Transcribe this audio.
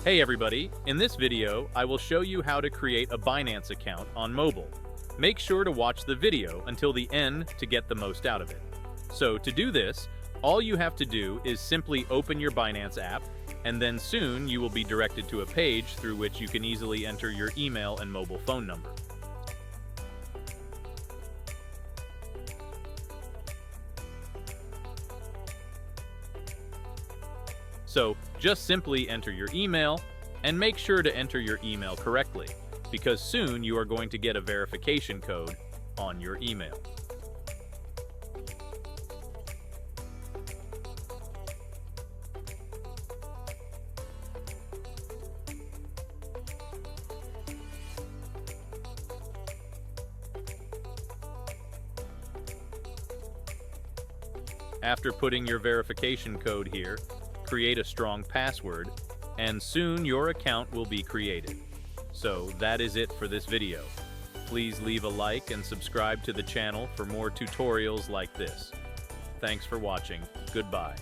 Hey everybody, in this video, I will show you how to create a Binance account on mobile. Make sure to watch the video until the end to get the most out of it. So to do this, all you have to do is simply open your Binance app, and then soon you will be directed to a page through which you can easily enter your email and mobile phone number. So just simply enter your email and make sure to enter your email correctly, because soon you are going to get a verification code on your email. After putting your verification code here, create a strong password, and soon your account will be created. So that is it for this video. Please leave a like and subscribe to the channel for more tutorials like this. Thanks for watching. Goodbye.